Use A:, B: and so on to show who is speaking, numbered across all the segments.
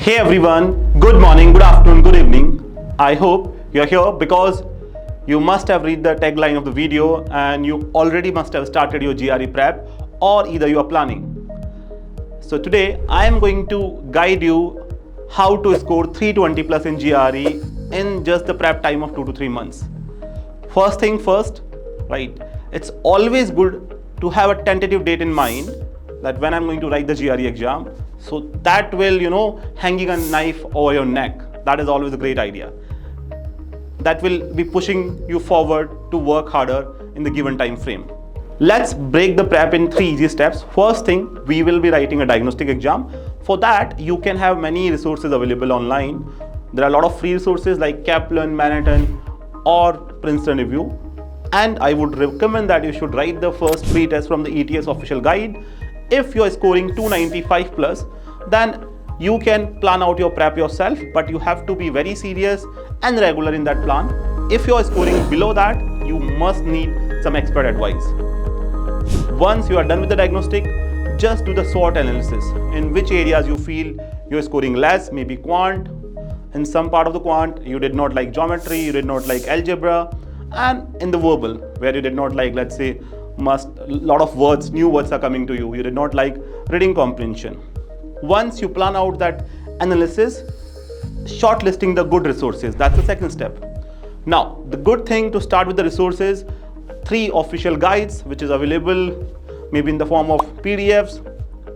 A: Hey everyone, good morning, good afternoon, good evening. I hope you're here because you must have read the tagline of the video and you already must have started your GRE prep, or either you are planning. So today I am going to guide you how to score 320 plus in GRE in just the prep time of 2 to 3 months. First thing first, right? It's always good to have a tentative date in mind that when I'm going to write the GRE exam. So that will, hanging a knife over your neck. That is always a great idea. That will be pushing you forward to work harder in the given time frame. Let's break the prep in 3 easy steps. First thing, we will be writing a diagnostic exam. For that, you can have many resources available online. There are a lot of free resources like Kaplan, Manhattan, or Princeton Review. And I would recommend that you should write the first pre-test from the ETS official guide. If you are scoring 295 plus, then you can plan out your prep yourself, but you have to be very serious and regular in that plan. If you are scoring below that, you must need some expert advice. Once you are done with the diagnostic, just do the SWOT analysis. In which areas you feel you are scoring less, maybe quant. In some part of the quant, you did not like geometry, you did not like algebra, and in the verbal, where you did not like, let's say, lot of words, new words are coming to you. You did not like reading comprehension. Once you plan out that analysis, shortlisting the good resources. That's the second step. Now, the good thing to start with the resources, 3 official guides, which is available maybe in the form of PDFs,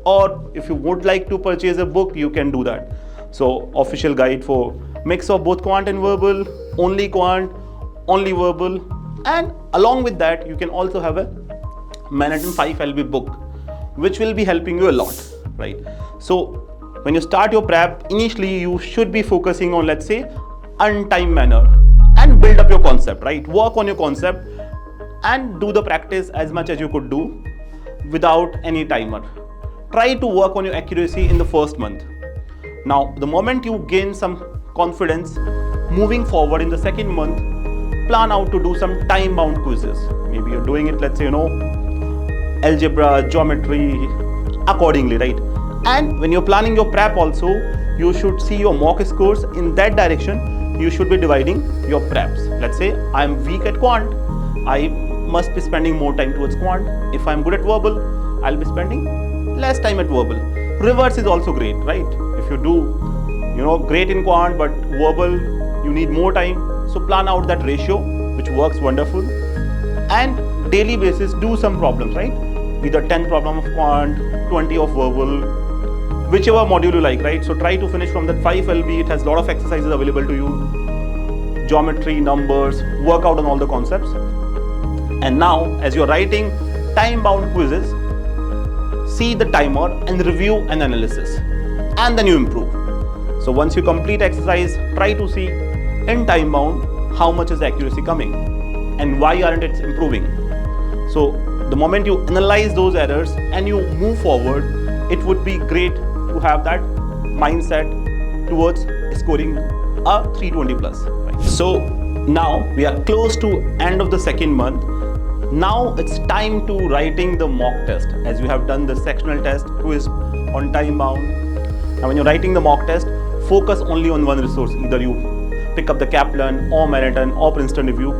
A: or if you would like to purchase a book, you can do that. So, official guide for mix of both quant and verbal, only quant, only verbal, and along with that, you can also have a Manhattan 5 LB book, which will be helping you a lot, right? So when you start your prep, initially you should be focusing on, let's say, untimed manner and build up your concept, right? Work on your concept and do the practice as much as you could do without any timer. Try to work on your accuracy in the first month. Now, the moment you gain some confidence, moving forward in the second month, plan out to do some time-bound quizzes. Maybe you're doing it, let's say, algebra, geometry, accordingly, right? And when you're planning your prep also, you should see your mock scores. In that direction, you should be dividing your preps. Let's say I'm weak at quant, I must be spending more time towards quant. If I'm good at verbal, I'll be spending less time at verbal. Reverse is also great, right? If you do, great in quant, but verbal, you need more time. So plan out that ratio, which works wonderful. And daily basis, do some problems, right? Either 10 problem of quant, 20 of verbal, whichever module you like, right? So try to finish from that 5 LB. It has a lot of exercises available to you. Geometry, numbers, work out on all the concepts. And now, as you're writing time-bound quizzes, see the timer and review and analysis. And then you improve. So once you complete exercise, try to see in time-bound how much is accuracy coming and why aren't it improving. So the moment you analyze those errors and you move forward, it would be great to have that mindset towards scoring a 320 plus. Right? So now we are close to end of the second month. Now it's time to writing the mock test, as you have done the sectional test, quiz on time bound. Now when you're writing the mock test, focus only on one resource. Either you pick up the Kaplan or Manhattan or Princeton Review,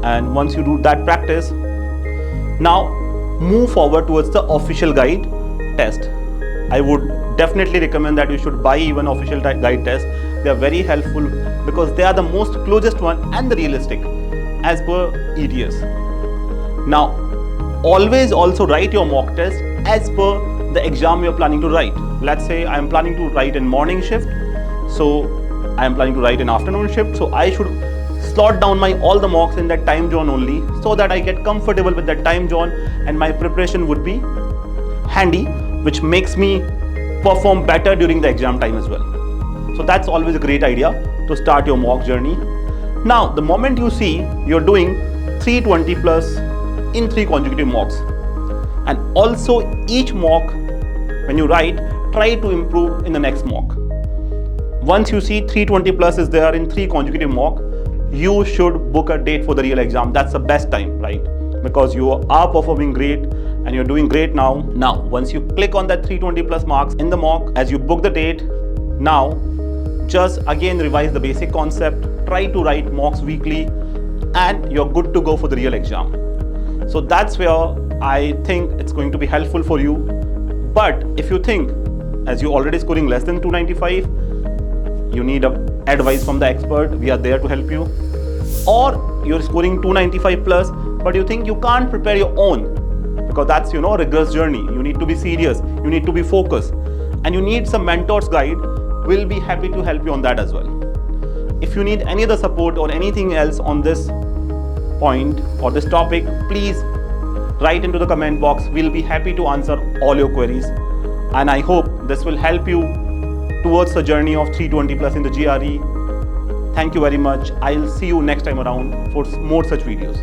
A: and once you do that practice, now move forward towards the official guide test. I would definitely recommend that you should buy even official guide test. They are very helpful because they are the most closest one and the realistic as per ETS. Now, always also write your mock test as per the exam you're planning to write. Let's say I'm planning to write in morning shift, so I'm planning to write in afternoon shift. So I should slot down all the mocks in that time zone only, so that I get comfortable with that time zone and my preparation would be handy, which makes me perform better during the exam time as well. So that's always a great idea to start your mock journey. Now, the moment you see you're doing 320 plus in 3 consecutive mocks, and also each mock, when you write, try to improve in the next mock. Once you see 320 plus is there in 3 consecutive mock, you should book a date for the real exam. That's the best time, right? Because you are performing great and you're doing great now. Now, once you click on that 320 plus marks in the mock, as you book the date, now just again revise the basic concept, try to write mocks weekly, and you're good to go for the real exam. So that's where I think it's going to be helpful for you. But if you think, as you're already scoring less than 295, you need advice from the expert, we are there to help you. Or you're scoring 295 plus, but you think you can't prepare your own, because that's, a rigorous journey. You need to be serious, you need to be focused, and you need some mentor's guide. We'll be happy to help you on that as well. If you need any other support or anything else on this point or this topic, please write into the comment box. We'll be happy to answer all your queries. And I hope this will help you towards the journey of 320 plus in the GRE. Thank you very much. I'll see you next time around for more such videos.